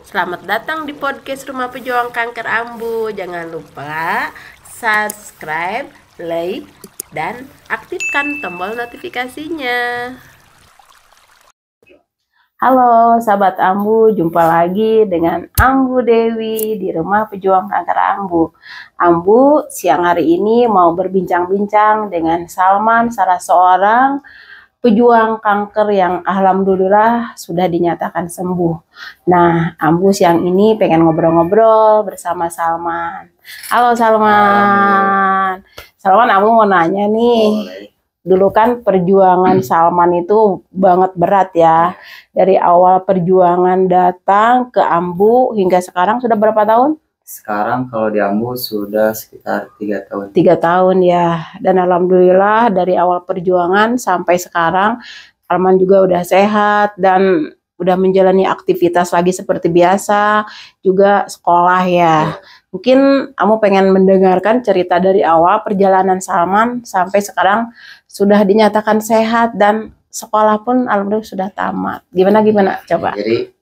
Selamat datang di podcast Rumah Pejuang Kanker Ambu. Jangan lupa subscribe, like, dan aktifkan tombol notifikasinya. Halo sahabat Ambu, jumpa lagi dengan Ambu Dewi di Rumah Pejuang Kanker Ambu. Ambu siang hari ini mau berbincang-bincang dengan Salman, salah seorang pejuang kanker yang alhamdulillah sudah dinyatakan sembuh. Nah, Ambu siang ini pengen ngobrol-ngobrol bersama Salman. Halo Salman. Salman, Ambu mau nanya nih. Dulu kan perjuangan Salman itu banget berat ya. Dari awal perjuangan datang ke Ambu hingga sekarang sudah berapa tahun? Sekarang kalau di Ambu sudah sekitar 3 tahun. 3 tahun ya. Dan alhamdulillah dari awal perjuangan sampai sekarang Salman juga udah sehat dan udah menjalani aktivitas lagi seperti biasa, juga sekolah ya. Mungkin kamu pengen mendengarkan cerita dari awal perjalanan Salman sampai sekarang sudah dinyatakan sehat dan sekolah pun alhamdulillah sudah tamat. Gimana coba? Jadi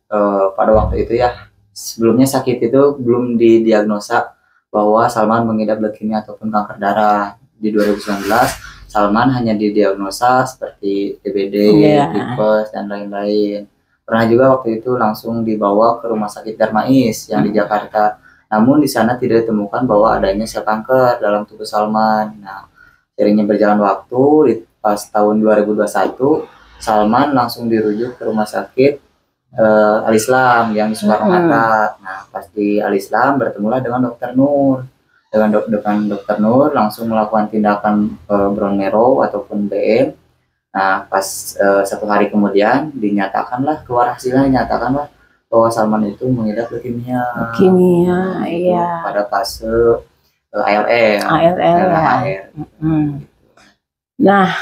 pada waktu itu ya, sebelumnya sakit itu belum didiagnosa bahwa Salman mengidap leukemia ataupun kanker darah. Di 2019 Salman hanya didiagnosa seperti DBD, tipes dan lain-lain. Pernah juga waktu itu langsung dibawa ke rumah sakit Darmais yang di Jakarta. Namun di sana tidak ditemukan bahwa adanya sel kanker dalam tubuh Salman. Nah, seiringnya berjalan waktu, pas tahun 2021 Salman langsung dirujuk ke rumah sakit Al-Islam yang di Soekarno-Hatta. Nah, pas di Al-Islam bertemulah dengan Dokter Nur. Dengan Dokter Nur langsung melakukan tindakan bone marrow ataupun BM. Nah, pas 1 hari kemudian keluar hasilnya dinyatakanlah bahwa Salman itu mengidap leukemia. Leukemia, iya. Pada fase ALL. Ya. Nah,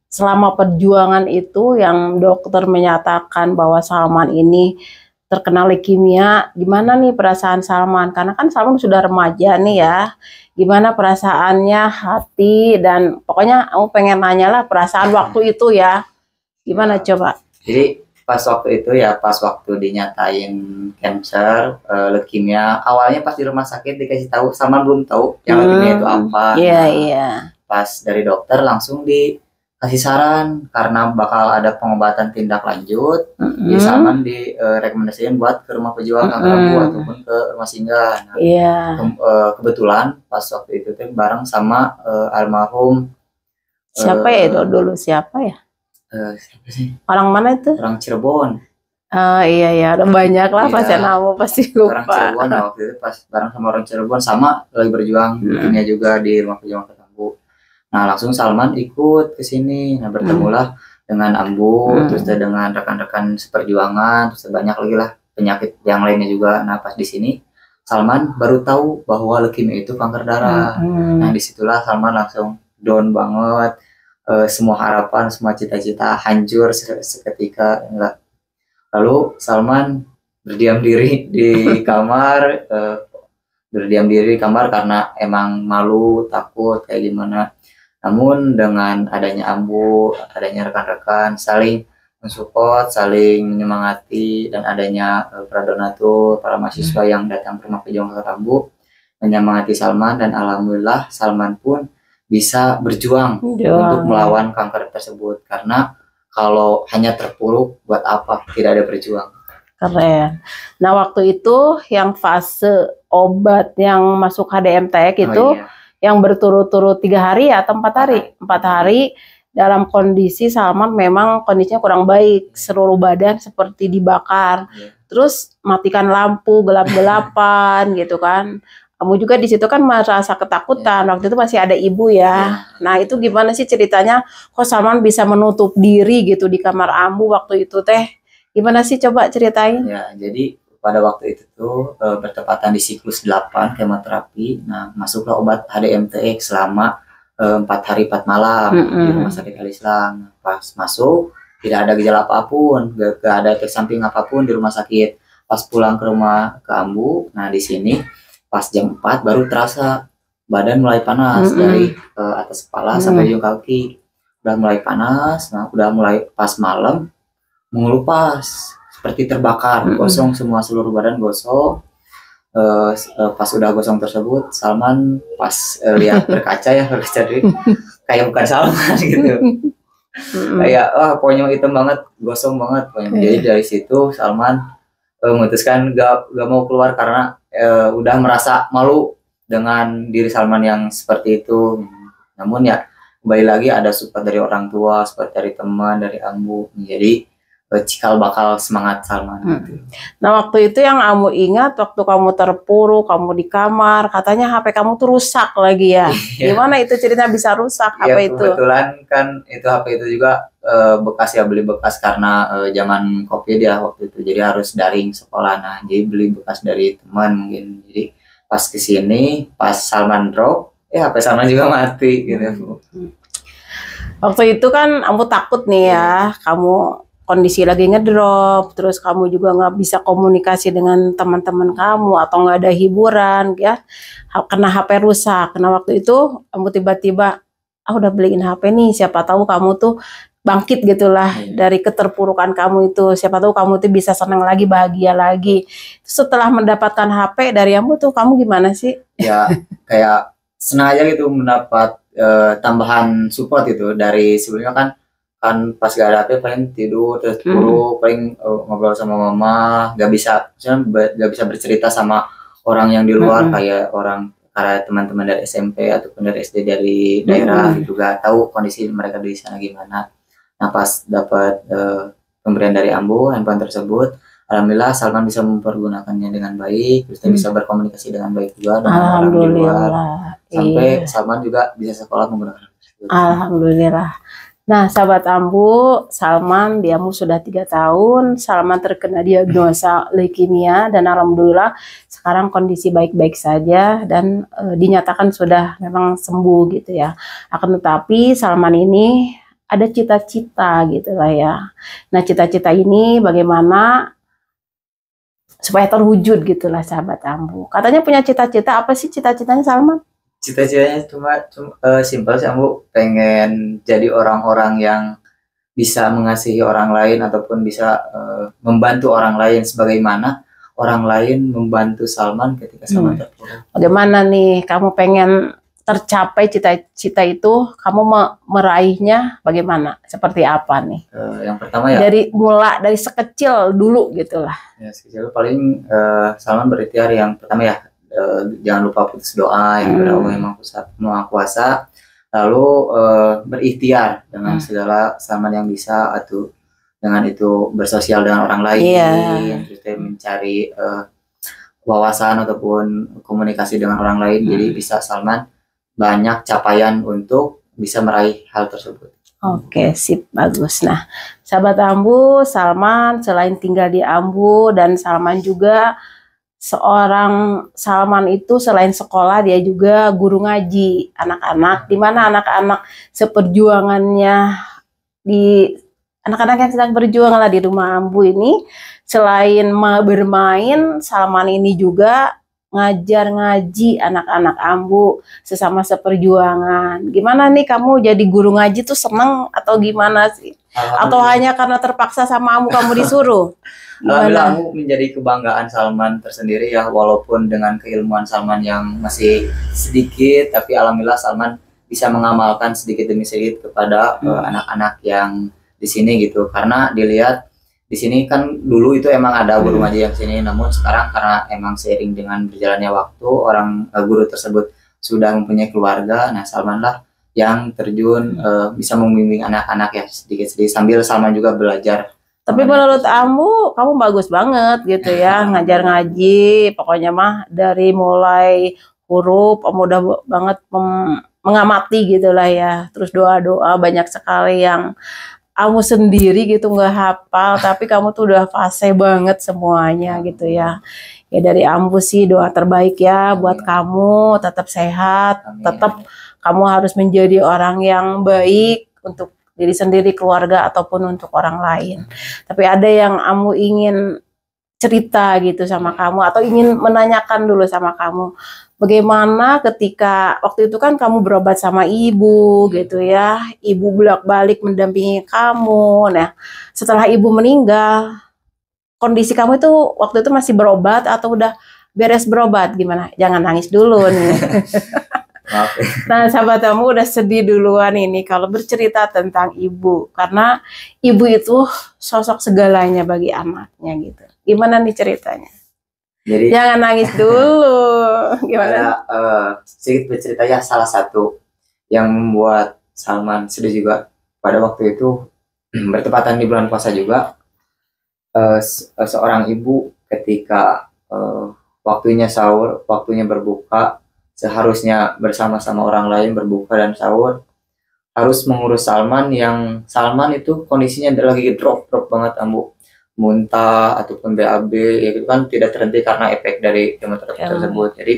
selama perjuangan itu yang dokter menyatakan bahwa Salman ini terkena leukemia, gimana nih perasaan Salman? Karena kan Salman sudah remaja nih ya. Gimana perasaannya, hati, dan pokoknya aku pengen nanya lah perasaan waktu itu ya. Gimana coba? Jadi pas waktu itu ya, pas waktu dinyatain cancer, leukemia, awalnya pas di rumah sakit dikasih tahu, Salman belum tahu yang leukemia itu apa. Iya. Pas dari dokter langsung dikasih saran karena bakal ada pengobatan tindak lanjut. Jadi Salman direkomendasikan buat ke rumah pejuang kanker ambu ataupun ke rumah singgah. Nah, kebetulan pas waktu itu bareng sama almarhum siapa ya itu dulu siapa ya? Siapa sih? Orang mana itu? Orang Cirebon. Iya, udah banyak lah pasien kamu pasti lupa. Orang Cirebon, nah, waktu itu pas bareng sama orang Cirebon, sama lagi berjuang leukemia juga di rumah pejuang kanker ambu. Nah, langsung Salman ikut ke sini. Nah, bertemulah dengan Ambu, terus dengan rekan-rekan seperjuangan, terus banyak lagi lah penyakit yang lainnya juga. Nah, pas di sini Salman baru tahu bahwa leukemia itu kanker darah. Nah, disitulah Salman langsung down banget. Semua harapan, semua cita-cita hancur seketika. Lalu Salman berdiam diri di kamar, karena emang malu, takut kayak gimana. Namun dengan adanya Ambu, adanya rekan-rekan saling mensupport, saling menyemangati, dan adanya para donatur, para mahasiswa yang datang ke rumah pejuang kanker ambu menyemangati Salman, dan alhamdulillah Salman pun bisa berjuang untuk melawan kanker tersebut. Karena kalau hanya terpuruk, buat apa? Tidak ada berjuang. Keren. Nah, waktu itu yang fase obat yang masuk HDMTX itu yang berturut-turut 3 hari ya atau 4 hari? 4 hari dalam kondisi Salman memang kondisinya kurang baik, seluruh badan seperti dibakar. Terus matikan lampu, gelap-gelapan gitu kan. Kamu juga di situ kan merasa ketakutan. Waktu itu masih ada ibu ya. Nah, itu gimana sih ceritanya kok Salman bisa menutup diri gitu di kamar ambu waktu itu teh? Gimana sih, coba ceritain? Ya, jadi pada waktu itu tuh bertepatan di siklus 8 kemoterapi. Nah, masuklah obat HDMTX selama 4 hari 4 malam di rumah sakit Al-Islam. Pas masuk tidak ada gejala apapun, gak ada efek samping apapun di rumah sakit. Pas pulang ke rumah ke ambu, nah di sini pas jam 4 baru terasa badan mulai panas dari atas kepala sampai ujung kaki. Udah mulai panas. Nah, udah mulai pas malam mengelupas seperti terbakar, gosong semua, seluruh badan gosong. Pas udah gosong tersebut, Salman pas lihat berkaca ya, kayak bukan Salman gitu. Kayak pokoknya hitam banget, gosong banget pokoknya. Jadi dari situ Salman memutuskan gak mau keluar karena udah merasa malu dengan diri Salman yang seperti itu. Namun ya kembali lagi ada support dari orang tua, support dari teman, dari Ambu, jadi cikal bakal semangat Salman. Gitu. Nah waktu itu yang kamu ingat, waktu kamu terpuruk, kamu di kamar, katanya HP kamu tuh rusak lagi ya. Gimana itu ceritanya bisa rusak HP itu? Kebetulan kan itu HP itu juga bekas ya, beli bekas karena zaman COVID ya waktu itu, jadi harus daring sekolah. Nah jadi beli bekas dari teman mungkin. Jadi pas kesini, pas Salman drop, HP Salman juga mati gitu. Waktu itu kan kamu takut nih ya, kamu kondisi lagi ngedrop, terus kamu juga nggak bisa komunikasi dengan teman-teman kamu atau nggak ada hiburan ya, kena HP rusak. Nah waktu itu kamu tiba-tiba udah beliin HP nih, siapa tahu kamu tuh bangkit gitulah dari keterpurukan kamu itu, siapa tahu kamu tuh bisa senang lagi, bahagia lagi. Setelah mendapatkan HP dari kamu tuh kamu gimana sih? Ya kayak senang aja gitu mendapat tambahan support gitu. Dari sebelumnya kan pas gak ada HP paling tidur terus paling ngobrol sama mama, gak bisa bercerita sama orang yang di luar, kayak teman-teman dari SMP ataupun dari SD dari daerah gitu, gak tahu kondisi mereka di sana gimana. Nah pas dapat pemberian dari Ambu handphone tersebut, alhamdulillah Salman bisa mempergunakannya dengan baik, terus bisa berkomunikasi dengan baik juga dengan orang di luar, sampai Salman juga bisa sekolah menggunakan tersebut. Alhamdulillah. Nah, sahabat Ambu, Salman di Ambu sudah 3 tahun. Salman terkena diagnosa leukemia dan alhamdulillah sekarang kondisi baik-baik saja dan dinyatakan sudah memang sembuh gitu ya. Akan tetapi Salman ini ada cita-cita gitu lah ya. Nah, cita-cita ini bagaimana supaya terwujud gitulah sahabat Ambu. Katanya punya cita-cita, apa sih cita-citanya Salman? Cita-citanya cuma simpel sih, Ambu pengen jadi orang-orang yang bisa mengasihi orang lain ataupun bisa membantu orang lain sebagaimana orang lain membantu Salman ketika Salman terpuruk. Bagaimana nih kamu pengen tercapai cita-cita itu, kamu meraihnya bagaimana? Seperti apa nih? Yang pertama ya dari sekecil dulu gitulah. Ya sekecil paling Salman berikhtiar yang pertama ya, jangan lupa putus doa yang kepada Allah yang Maha Kuasa, lalu berikhtiar dengan segala Salman yang bisa, atau dengan itu bersosial dengan orang lain, terus mencari wawasan ataupun komunikasi dengan orang lain, jadi bisa Salman banyak capaian untuk bisa meraih hal tersebut. Oke, sip, bagus. Nah, sahabat Ambu, Salman selain tinggal di Ambu dan Salman juga Salman itu selain sekolah dia juga guru ngaji anak-anak, di mana anak-anak seperjuangannya, di anak-anak yang sedang berjuang lah di rumah Ambu ini, selain bermain, Salman ini juga ngajar ngaji anak-anak Ambu sesama seperjuangan. Gimana nih kamu jadi guru ngaji tuh seneng atau gimana sih? Atau hanya karena terpaksa sama Ambu kamu disuruh? Alhamdulillah Ambu menjadi kebanggaan Salman tersendiri ya, walaupun dengan keilmuan Salman yang masih sedikit, tapi alhamdulillah Salman bisa mengamalkan sedikit demi sedikit kepada anak-anak yang di sini gitu. Karena dilihat di sini kan dulu itu emang ada guru ngaji yang sini, namun sekarang karena emang seiring dengan berjalannya waktu, guru tersebut sudah mempunyai keluarga. Nah Salman lah yang terjun bisa membimbing anak-anak ya sedikit-sedikit, sambil Salman juga belajar. Tapi menurut Ambu, kamu bagus banget gitu ya, ngajar ngaji, pokoknya mah dari mulai huruf, Ambu udah banget mengamati gitulah ya. Terus doa-doa banyak sekali yang Ambu sendiri gitu nggak hafal, tapi kamu tuh udah fase banget semuanya gitu ya. Ya dari Ambu sih doa terbaik ya buat kamu, tetap sehat, tetap kamu harus menjadi orang yang baik untuk diri sendiri, keluarga, ataupun untuk orang lain. Tapi ada yang Ambu ingin cerita gitu sama kamu, atau ingin menanyakan dulu sama kamu, bagaimana ketika waktu itu kan kamu berobat sama ibu gitu ya, ibu bolak-balik mendampingi kamu. Nah setelah ibu meninggal, kondisi kamu itu waktu itu masih berobat atau udah beres berobat? Gimana? Jangan nangis dulu nih. Maaf. Nah, sahabat kamu udah sedih duluan ini kalau bercerita tentang ibu. Karena ibu itu sosok segalanya bagi anaknya gitu. Gimana nih ceritanya? Jadi Jangan nangis dulu. Gimana? ada sedikit bercerita ya, salah satu yang membuat Salman sedih juga pada waktu itu bertepatan di bulan puasa juga. Seorang ibu ketika waktunya sahur, waktunya berbuka, seharusnya bersama-sama orang lain berbuka dan sahur, harus mengurus Salman yang Salman itu kondisinya lagi drop banget, Ambu, muntah ataupun BAB ya, itu kan tidak terhenti karena efek dari kemoterapi tersebut. Jadi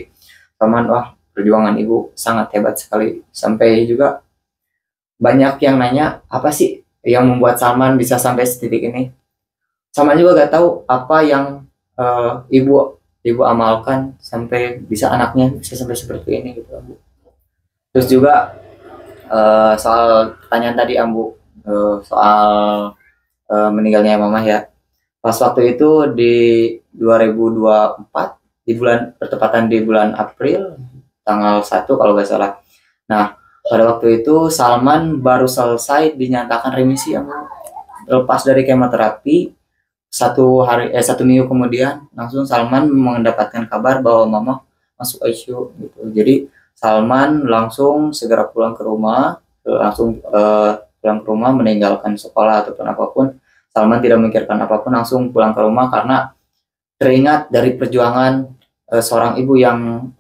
Salman, wah, perjuangan ibu sangat hebat sekali, sampai juga banyak yang nanya apa sih yang membuat Salman bisa sampai setitik ini. Salman juga gak tahu apa yang ibu amalkan sampai bisa anaknya bisa sampai seperti ini gitu, Ambu. Terus juga soal pertanyaan tadi, Ambu, soal meninggalnya mama ya. Pas waktu itu di 2024 di bulan bertepatan di bulan April tanggal 1 kalau nggak salah. Nah, pada waktu itu Salman baru selesai dinyatakan remisi, Ambu. Lepas dari kemoterapi, satu minggu kemudian langsung Salman mendapatkan kabar bahwa mama masuk ICU gitu. Jadi Salman langsung segera pulang ke rumah, meninggalkan sekolah ataupun apapun. Salman tidak memikirkan apapun, langsung pulang ke rumah karena teringat dari perjuangan seorang ibu yang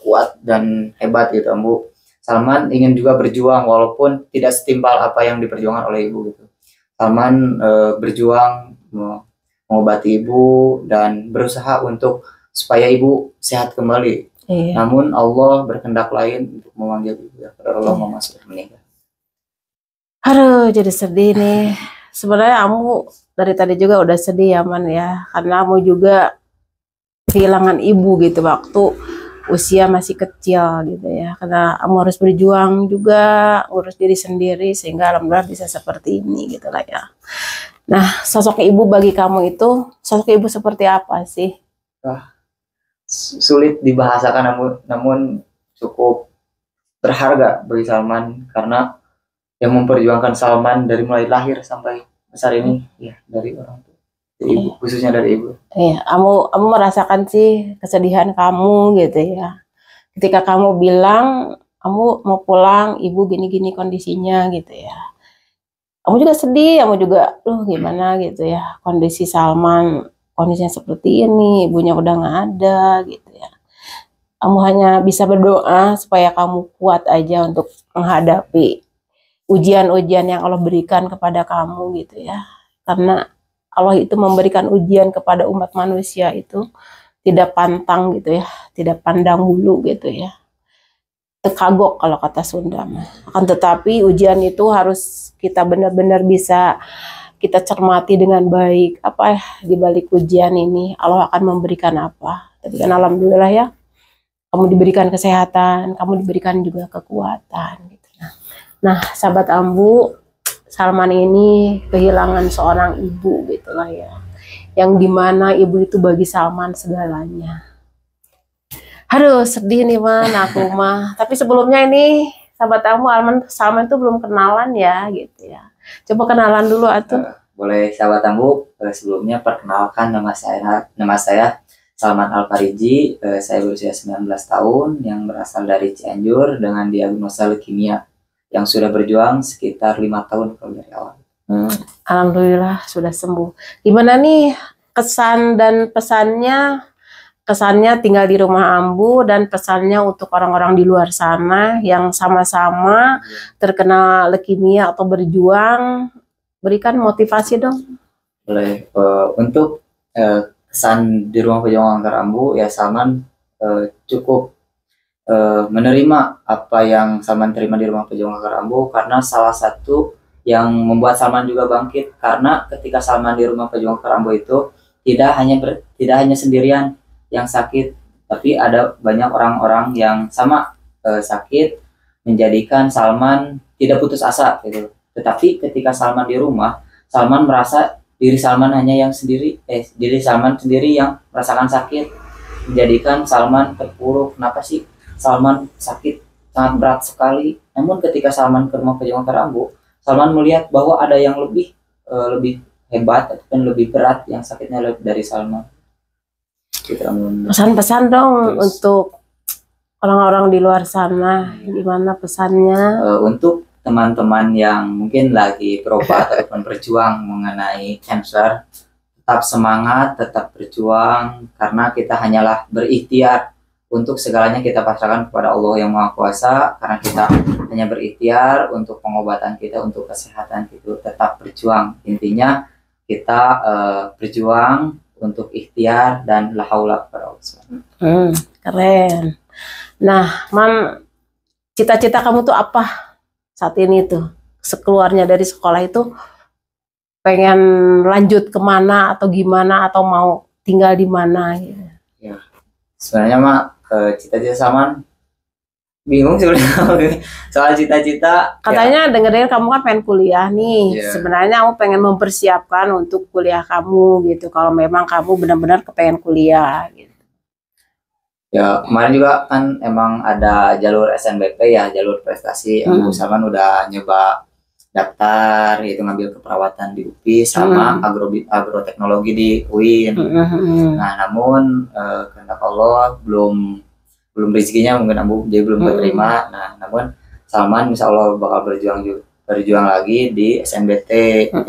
kuat dan hebat gitu, Ambu. Salman ingin juga berjuang walaupun tidak setimpal apa yang diperjuangkan oleh ibu gitu. Salman berjuang mengobati ibu dan berusaha untuk supaya ibu sehat kembali. Iya. Namun Allah berkehendak lain untuk memanggil ibu ya. Allah mama sudah meninggal. Aduh, jadi sedih nih. Sebenarnya kamu dari tadi juga udah sedih ya, Man ya, karena kamu juga kehilangan ibu gitu waktu usia masih kecil gitu ya, karena kamu harus berjuang juga urus diri sendiri sehingga alhamdulillah bisa seperti ini gitu lah ya. Nah, sosok ibu bagi kamu itu, sosok ibu seperti apa sih? Sulit dibahasakan, namun cukup berharga bagi Salman, karena yang memperjuangkan Salman dari mulai lahir sampai besar ini ya dari orang tua, dari ibu, khususnya dari ibu. Iya, kamu merasakan sih kesedihan kamu gitu ya. Ketika kamu bilang kamu mau pulang, ibu gini-gini kondisinya gitu ya. Kamu juga sedih, kamu juga, gimana gitu ya, kondisi Salman, kondisinya seperti ini, ibunya udah nggak ada gitu ya. Kamu hanya bisa berdoa supaya kamu kuat aja untuk menghadapi ujian-ujian yang Allah berikan kepada kamu gitu ya. Karena Allah itu memberikan ujian kepada umat manusia itu tidak pantang gitu ya, tidak pandang bulu gitu ya. Tekagok kalau kata Sunda. Akan tetapi ujian itu harus kita benar-benar bisa kita cermati dengan baik. Apa ya di balik ujian ini Allah akan memberikan apa. Tapi kan alhamdulillah ya, kamu diberikan kesehatan, kamu diberikan juga kekuatan gitu. Nah, sahabat Ambu, Salman ini kehilangan seorang ibu gitulah ya, yang dimana ibu itu bagi Salman segalanya. Aduh, sedih nih Man, aku mah. Tapi sebelumnya ini sahabat Ambu, Salman itu belum kenalan ya gitu ya. Coba kenalan dulu atuh. Boleh sahabat Ambu, sebelumnya perkenalkan nama saya Salman Al-Fariji. Saya berusia 19 tahun yang berasal dari Cianjur dengan diagnosa leukemia, yang sudah berjuang sekitar 5 tahun kalau dari awal. Alhamdulillah sudah sembuh. Gimana nih kesan dan pesannya? Kesannya tinggal di rumah Ambu dan pesannya untuk orang-orang di luar sana yang sama-sama terkena leukemia atau berjuang, berikan motivasi dong. Boleh. Untuk kesan di rumah pejuang kanker Ambu ya, Salman cukup menerima apa yang Salman terima di rumah pejuang kanker Ambu, karena salah satu yang membuat Salman juga bangkit, karena ketika Salman di rumah pejuang kanker Ambu itu tidak hanya sendirian yang sakit, tapi ada banyak orang-orang yang sama sakit, menjadikan Salman tidak putus asa gitu. Tetapi ketika Salman di rumah, Salman merasa diri Salman hanya yang sendiri, diri Salman sendiri yang merasakan sakit, menjadikan Salman terpuruk. Kenapa sih Salman sakit sangat berat sekali? Namun ketika Salman ke rumah pejuang Ambu, Salman melihat bahwa ada yang lebih hebat dan lebih berat yang sakitnya lebih dari Salman. Pesan-pesan dong untuk orang-orang di luar sana, gimana pesannya? Untuk teman-teman yang mungkin lagi berobat ataupun berjuang mengenai cancer, tetap semangat, tetap berjuang, karena kita hanyalah berikhtiar. Untuk segalanya kita pasrahkan kepada Allah yang Maha Kuasa, karena kita hanya berikhtiar untuk pengobatan kita, untuk kesehatan itu tetap berjuang. Intinya kita berjuang untuk ikhtiar dan la haula wala quwwata. Keren. Nah, Man, cita-cita kamu tuh apa saat ini tuh? Sekeluarnya dari sekolah itu pengen lanjut kemana atau gimana, atau mau tinggal di mana gitu? Ya, sebenarnya mah cita-cita Salman bingung sebenarnya soal cita-cita. Katanya dengerin kamu kan pengen kuliah nih. Sebenarnya aku pengen mempersiapkan untuk kuliah kamu gitu. Kalau memang kamu benar-benar kepengen kuliah gitu. Ya, kemarin juga kan emang ada jalur SNBP ya, jalur prestasi. Yang Salman udah nyoba daftar, itu ngambil keperawatan di UPI sama agroteknologi di UIN. Nah, namun karena Allah belum rezekinya mungkin Ambu dia belum keterima. Nah, namun Salman insya Allah bakal berjuang lagi di SNBT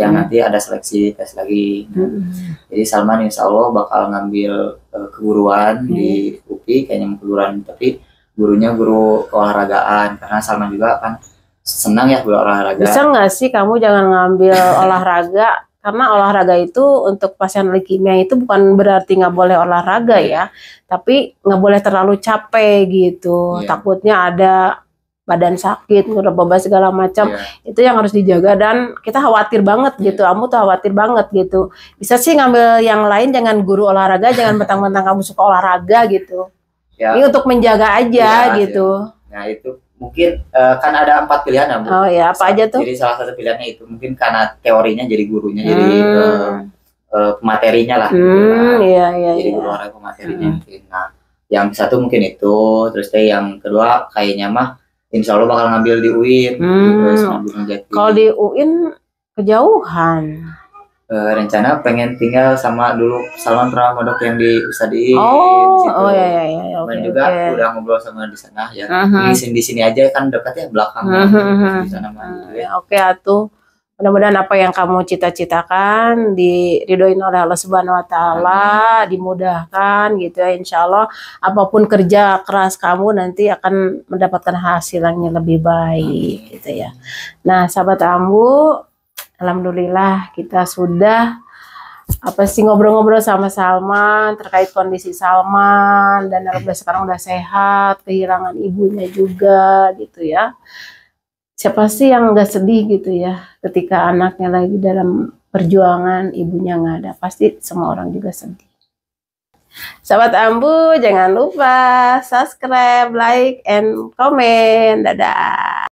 yang nanti ada seleksi tes lagi. Jadi Salman insya Allah bakal ngambil keguruan di UPI, kayaknya keguruan, tapi gurunya guru keolahragaan, karena Salman juga kan senang ya berolahraga. Bisa nggak sih kamu jangan ngambil olahraga, karena olahraga itu untuk pasien leukemia itu bukan berarti nggak boleh olahraga ya, tapi nggak boleh terlalu capek gitu. Takutnya ada badan sakit, beban segala macam, itu yang harus dijaga, dan kita khawatir banget gitu. Kamu tuh khawatir banget gitu. Bisa sih ngambil yang lain, jangan guru olahraga, jangan mentang-mentang kamu suka olahraga gitu. Ini untuk menjaga aja gitu. Nah itu mungkin kan ada 4 pilihan ya Bu. Oh ya, apa aja tuh? Jadi salah satu pilihannya itu mungkin karena teorinya jadi gurunya, jadi pematerinya lah. Jadi guru olahraga pematerinya. Nah, yang satu mungkin itu, terus yang kedua kayaknya mah insya Allah bakal ngambil di UIN. Kalau di UIN kejauhan. Rencana pengen tinggal sama dulu Salman pernah mondok yang di Ustadiin. Dan juga udah ngobrol sama di sana ya. Di sini aja kan dekat ya, belakangnya di sana mah. Oke atuh. Mudah-mudahan apa yang kamu cita-citakan diridhoin oleh Allah Subhanahu wa taala, dimudahkan gitu ya, insya Allah. Apapun kerja keras kamu nanti akan mendapatkan hasil yang lebih baik gitu ya. Nah, sahabat Ambu, alhamdulillah kita sudah ngobrol-ngobrol sama Salman terkait kondisi Salman, dan alhamdulillah sekarang udah sehat, kehilangan ibunya juga gitu ya. Siapa sih yang nggak sedih gitu ya ketika anaknya lagi dalam perjuangan, ibunya nggak ada, pasti semua orang juga sedih. Sahabat Ambu, jangan lupa subscribe, like, and comment. Dadah.